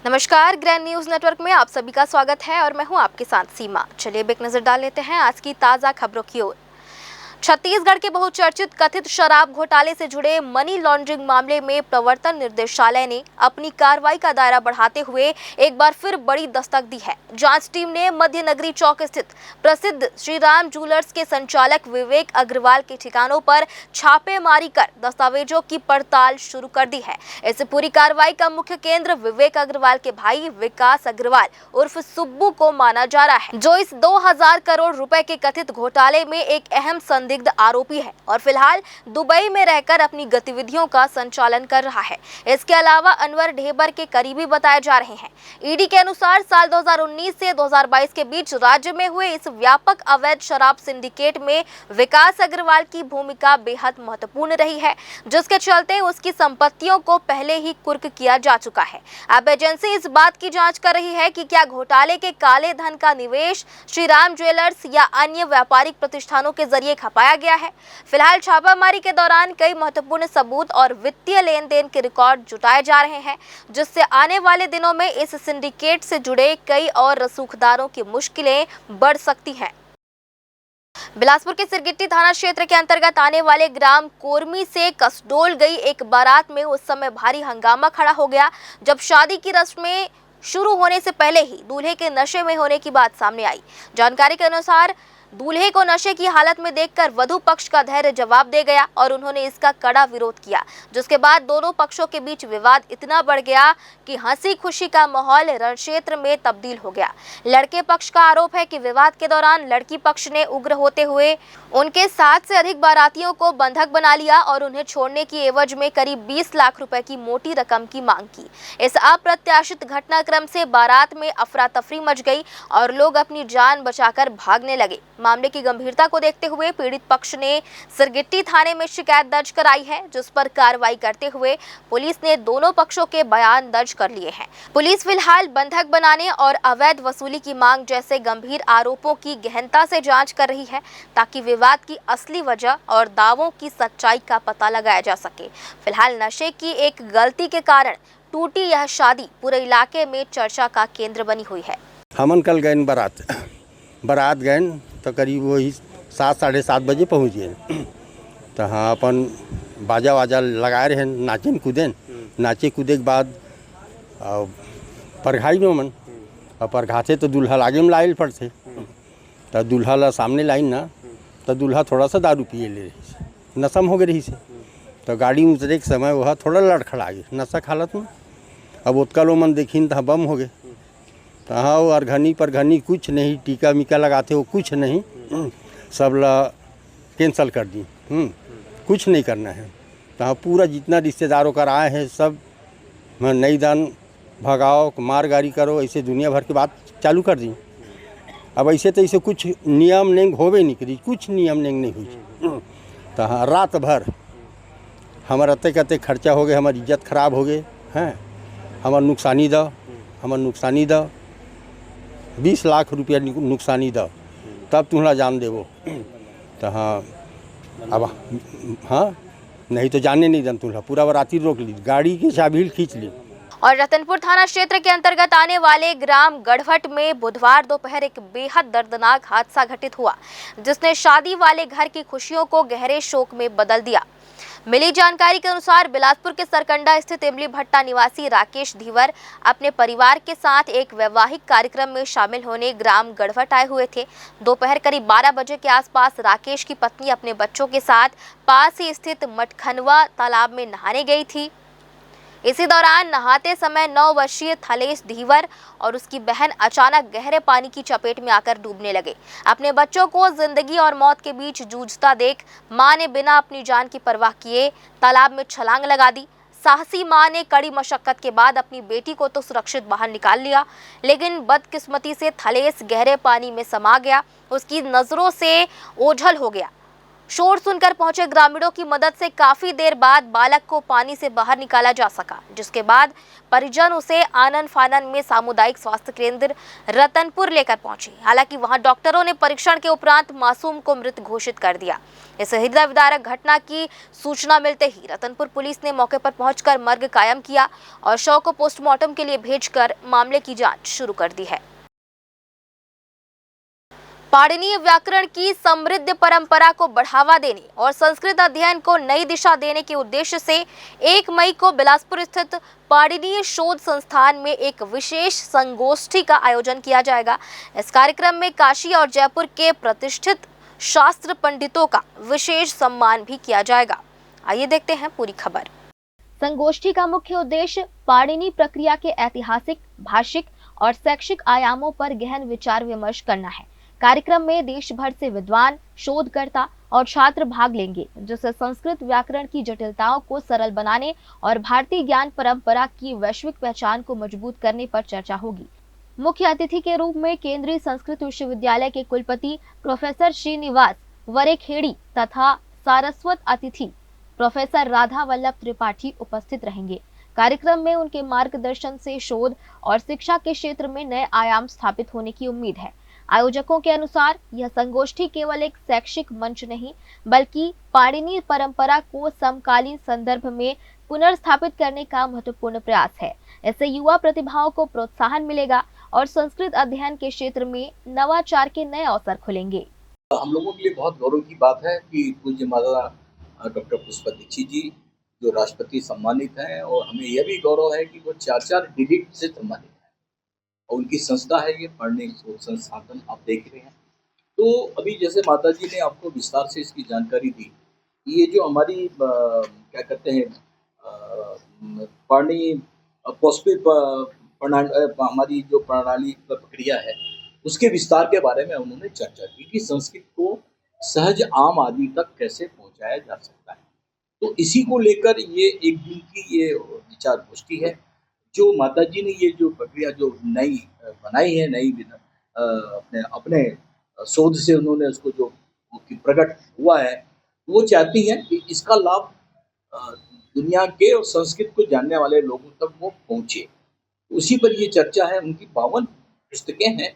नमस्कार, grand news network में आप सभी का स्वागत है और मैं हूं आपके साथ सीमा। चलिए अब एक नजर डाल लेते हैं आज की ताजा खबरों की ओर। छत्तीसगढ़ के बहुचर्चित कथित शराब घोटाले से जुड़े मनी लॉन्ड्रिंग मामले में प्रवर्तन निर्देशालय ने अपनी कार्रवाई का दायरा बढ़ाते हुए एक बार फिर बड़ी दस्तक दी है। जांच टीम ने मध्य नगरी चौक स्थित प्रसिद्ध श्री राम ज्वेलर्स के संचालक विवेक अग्रवाल के ठिकानों पर छापेमारी कर दस्तावेजों की पड़ताल शुरू कर दी है। इस पूरी कार्रवाई का मुख्य केंद्र विवेक अग्रवाल के भाई विकास अग्रवाल उर्फ सुब्बू को माना जा रहा है, जो इस 2000 करोड़ रुपए के कथित घोटाले में एक अहम संदिग्ध आरोपी है और फिलहाल दुबई में रहकर अपनी गतिविधियों का संचालन कर रहा है। इसके अलावा अनवर ढेबर के करीबी बताए जा रहे हैं। ईडी के अनुसार साल 2019 से 2022 के बीच राज्य में हुए इस व्यापक अवैध शराब सिंडिकेट में विकास अग्रवाल की भूमिका बेहद महत्वपूर्ण रही है, जिसके चलते उसकी संपत्तियों को पहले ही कुर्क किया जा चुका है। अब एजेंसी इस बात की जांच कर रही है कि क्या घोटाले के काले धन का निवेश श्री राम ज्वेलर्स या अन्य व्यापारिक प्रतिष्ठानों के जरिए खपाया गया है। फिलहाल छापामारी के दौरान कई महत्वपूर्ण सबूत और वित्तीय लेन देन के रिकॉर्ड जुटाए जा रहे हैं, जिससे आने वाले दिनों में इस सिंडिकेट से जुड़े कई और रसूखदारों की मुश्किलें बढ़ सकती हैं। बिलासपुर के सिरगिट्टी थाना क्षेत्र के अंतर्गत आने वाले ग्राम कोरमी से कसडोल गई एक बारात में उस समय भारी हंगामा खड़ा हो गया, जब शादी की रस्में शुरू होने से पहले ही दूल्हे के नशे में होने की बात सामने आई। जानकारी के अनुसार दूल्हे को नशे की हालत में देखकर वधू पक्ष का धैर्य जवाब दे गया और उन्होंने इसका कड़ा विरोध किया, जिसके बाद दोनों पक्षों के बीच विवाद इतना बढ़ गया कि हंसी खुशी का माहौल रणक्षेत्र में तब्दील हो गया। लड़के पक्ष का आरोप है कि विवाद के दौरान लड़की पक्ष ने उग्र होते हुए उनके 7 से अधिक बारातियों को बंधक बना लिया और उन्हें छोड़ने की एवज में करीब 20 लाख रुपए की मोटी रकम की मांग की। इस अप्रत्याशित घटनाक्रम से बारात में अफरा तफरी मच गई और लोग अपनी जान बचाकर भागने लगे। मामले की गंभीरता को देखते हुए पीड़ित पक्ष ने सिरगिट्टी थाने में शिकायत दर्ज कराई है, जिस पर कार्रवाई करते हुए पुलिस ने दोनों पक्षों के बयान दर्ज कर लिए हैं। पुलिस फिलहाल बंधक बनाने और अवैध वसूली की मांग जैसे गंभीर आरोपों की गहनता से जांच कर रही है, ताकि विवाद की असली वजह और दावों की सच्चाई का पता लगाया जा सके। फिलहाल नशे की एक गलती के कारण टूटी यह शादी पूरे इलाके में चर्चा का केंद्र बनी हुई है। हमन कल गए बारात गए तो करीब वही 7 साढ़े 7 बजे पहुँच गए। तो हाँ अपन बाजा वाजा लगाए रहे, नाचन कूदें। नाचे कूदे के बाद परघाई में मन और परघाते तो दूल्हा लागे में लाइल पड़ते। तो दूल्हा ला सामने लाइन ना, तो दूल्हा थोड़ा सा दारू पिए ले रही, नशम हो गई रही से। तो गाड़ी में उतरे के समय वह थोड़ा लड़खड़ा गए नशा हालत में। अब उतका लो मन देखी तो बम हो गए। तो हाँ वो अरघनी परघनी कुछ नहीं, टीका मीका लगाते हो कुछ नहीं, सब ला कैंसल कर दी। कुछ नहीं करना है। तो हाँ पूरा जितना रिश्तेदारों का आए हैं सब नई दान भगाओ, मार गाड़ी करो, ऐसे दुनिया भर की बात चालू कर दी। अब ऐसे तो ऐसे कुछ नियम नेंग होवे नहीं करी, कुछ नियम नेंग नहीं हुई। तो हाँ रात भर हमारे अते कते खर्चा हो गए, हमारी इज्जत खराब हो गए हैं, हमार नुकसानी दो 20 लाख रुपया नुकसानी दो, तब तुम्हारा जान देवो। तो हाँ अब हाँ नहीं तो जाने नहीं दन, तुम्हारा पूरा बाराती रोक ली, गाड़ी की चाबी खींच ली। और रतनपुर थाना क्षेत्र के अंतर्गत आने वाले ग्राम गढ़वट में बुधवार दोपहर एक बेहद दर्दनाक हादसा घटित हुआ, जिसने शादी वाले घर की खुशियों को गहरे शोक में बदल दिया। मिली जानकारी के अनुसार बिलासपुर के सरकंडा स्थित इमली भट्टा निवासी राकेश धीवर अपने परिवार के साथ एक वैवाहिक कार्यक्रम में शामिल होने ग्राम गढ़वट आए हुए थे। दोपहर करीब 12 बजे के आसपास राकेश की पत्नी अपने बच्चों के साथ पास ही स्थित मटखनवा तालाब में नहाने गई थी। इसी दौरान नहाते समय 9 वर्षीय थलेश धीवर और उसकी बहन अचानक गहरे पानी की चपेट में आकर डूबने लगे। अपने बच्चों को जिंदगी और मौत के बीच जूझता देख मां ने बिना अपनी जान की परवाह किए तालाब में छलांग लगा दी। साहसी मां ने कड़ी मशक्कत के बाद अपनी बेटी को तो सुरक्षित बाहर निकाल लिया, लेकिन बदकिस्मती से थलेश गहरे पानी में समा गया, उसकी नजरों से ओझल हो गया। शोर सुनकर पहुंचे ग्रामीणों की मदद से काफी देर बाद बालक को पानी से बाहर निकाला जा सका, जिसके बाद परिजन उसे आनन फानन में सामुदायिक स्वास्थ्य केंद्र रतनपुर लेकर पहुंचे। हालांकि वहां डॉक्टरों ने परीक्षण के उपरांत मासूम को मृत घोषित कर दिया। इस हृदय विदारक घटना की सूचना मिलते ही रतनपुर पुलिस ने मौके पर पहुंचकर मर्ग कायम किया और शव को पोस्टमार्टम के लिए भेजकर मामले की जांच शुरू कर दी है। पाणिनीय व्याकरण की समृद्ध परंपरा को बढ़ावा देने और संस्कृत अध्ययन को नई दिशा देने के उद्देश्य से 1 मई को बिलासपुर स्थित पाणिनीय शोध संस्थान में एक विशेष संगोष्ठी का आयोजन किया जाएगा। इस कार्यक्रम में काशी और जयपुर के प्रतिष्ठित शास्त्र पंडितों का विशेष सम्मान भी किया जाएगा। आइए देखते हैं पूरी खबर। संगोष्ठी का मुख्य उद्देश्य पाणिनी प्रक्रिया के ऐतिहासिक, भाषिक और शैक्षिक आयामों पर गहन विचार विमर्श करना है। कार्यक्रम में देश भर से विद्वान, शोधकर्ता और छात्र भाग लेंगे, जिससे संस्कृत व्याकरण की जटिलताओं को सरल बनाने और भारतीय ज्ञान परंपरा की वैश्विक पहचान को मजबूत करने पर चर्चा होगी। मुख्य अतिथि के रूप में केंद्रीय संस्कृत विश्वविद्यालय के कुलपति प्रोफेसर श्रीनिवास वरेखेड़ी तथा सारस्वत अतिथि प्रोफेसर राधा वल्लभ त्रिपाठी उपस्थित रहेंगे। कार्यक्रम में उनके मार्गदर्शन से शोध और शिक्षा के क्षेत्र में नए आयाम स्थापित होने की उम्मीद है। आयोजकों के अनुसार यह संगोष्ठी केवल एक शैक्षिक मंच नहीं, बल्कि पाणिनीय परंपरा को समकालीन संदर्भ में पुनर्स्थापित करने का महत्वपूर्ण प्रयास है। इससे युवा प्रतिभाओं को प्रोत्साहन मिलेगा और संस्कृत अध्ययन के क्षेत्र में नवाचार के नए अवसर खुलेंगे। हम लोगों के लिए बहुत गौरव की बात है कि पूज्य माता डॉक्टर पुष्पा दीक्षित जी जो राष्ट्रपति सम्मानित हैं, और हमें यह भी गौरव है कि वो 4 डिलीट से सम्मानित हैं, और उनकी संस्था है ये पाणिनीय शोध संस्थान, आप देख रहे हैं। तो अभी जैसे माता जी ने आपको विस्तार से इसकी जानकारी दी, ये जो हमारी क्या कहते हैं पाणिनीय हमारी जो प्रणाली प्रक्रिया है, उसके विस्तार के बारे में उन्होंने चर्चा की कि संस्कृत को सहज आम आदमी तक कैसे पहुंचाया जा सकता है। तो इसी को लेकर ये एक दिन की ये विचार गोष्ठी है, जो माता जी ने ये जो प्रक्रिया जो नई बनाई है, नई अपने शोध से उन्होंने उसको जो प्रकट हुआ है, वो चाहती हैं कि इसका लाभ दुनिया के और संस्कृत को जानने वाले लोगों तक वो पहुँचे। उसी पर ये चर्चा है। उनकी 52 पुस्तकें हैं।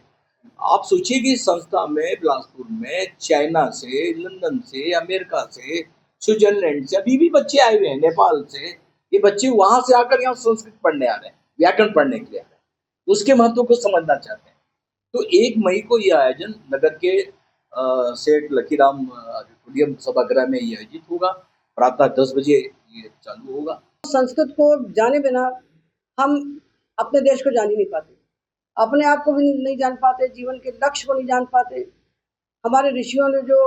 आप सोचिए कि संस्था में बिलासपुर में चाइना से, लंदन से, अमेरिका से, स्विट्जरलैंड से अभी भी बच्चे आए हुए हैं, नेपाल से। ये बच्चे वहां से आकर यहाँ संस्कृत पढ़ने आ रहे हैं, व्याकरण पढ़ने के लिए आ रहे हैं, उसके महत्व को समझना चाहते हैं। तो 1 मई को ये आयोजन नगर के सेठ लकीराम ऑडिटोरियम सभागृह में ये आयोजित होगा। प्रातः 10 बजे ये चालू होगा। संस्कृत को जाने बिना हम अपने देश को जान ही नहीं पाते, अपने आप को भी नहीं जान पाते, जीवन के लक्ष्य को नहीं जान पाते, हमारे ऋषियों ने जो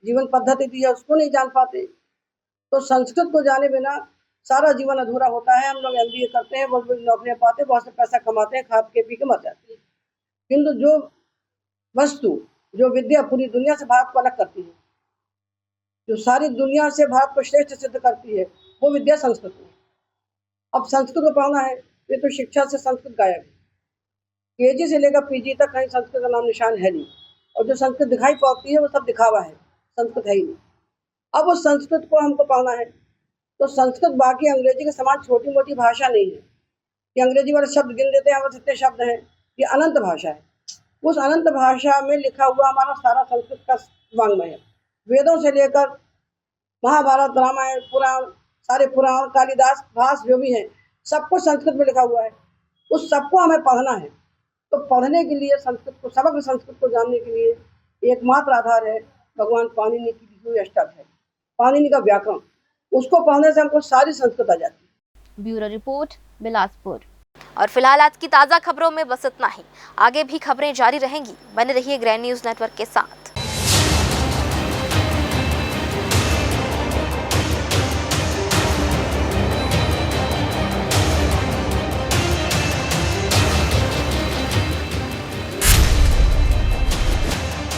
जीवन पद्धति दी है उसको नहीं जान पाते। तो संस्कृत को जाने बिना सारा जीवन अधूरा होता है। हम लोग MBA करते हैं, बहुत बड़ी नौकरियाँ पाते हैं, बहुत से पैसा कमाते हैं, खा के पी के मर जाते हैं, किंतु जो वस्तु, जो विद्या पूरी दुनिया से भारत को अलग करती है, जो सारी दुनिया से भारत को श्रेष्ठ सिद्ध करती है, वो विद्या संस्कृत है। अब संस्कृत को पढ़ना है, ये तो शिक्षा से संस्कृत गायब है। KG से लेकर PG तक कहीं संस्कृत का नाम निशान है नहीं, और जो संस्कृत दिखाई पड़ती है वो सब दिखावा है, संस्कृत है ही नहीं। अब उस संस्कृत को हमको पढ़ना है, तो संस्कृत बाकी अंग्रेजी के समान छोटी मोटी भाषा नहीं है कि अंग्रेजी वाले शब्द गिन देते हैं, हमारे जितने शब्द हैं, ये अनंत भाषा है। उस अनंत भाषा में लिखा हुआ हमारा सारा संस्कृत का वाङ्मय है। वेदों से लेकर महाभारत, रामायण, पुराण, सारे पुराण, कालिदास, भास जो भी हैं, सब कुछ संस्कृत में लिखा हुआ है। उस सबको हमें पढ़ना है। तो पढ़ने के लिए संस्कृत को, समग्र संस्कृत को जानने के लिए एकमात्र आधार है भगवान पाणिनि की लिखी हुई अष्टक है, पाणिनि का व्याकरण। उसको पढ़ने से हमको सारी संस्कृत आ जाती है। Bureau report, Bilaspur. और फिलहाल आज की ताज़ा खबरों में बस इतना ही। आगे भी खबरें जारी रहेंगी। बने रहिए ग्रैंड न्यूज़ नेटवर्क के साथ।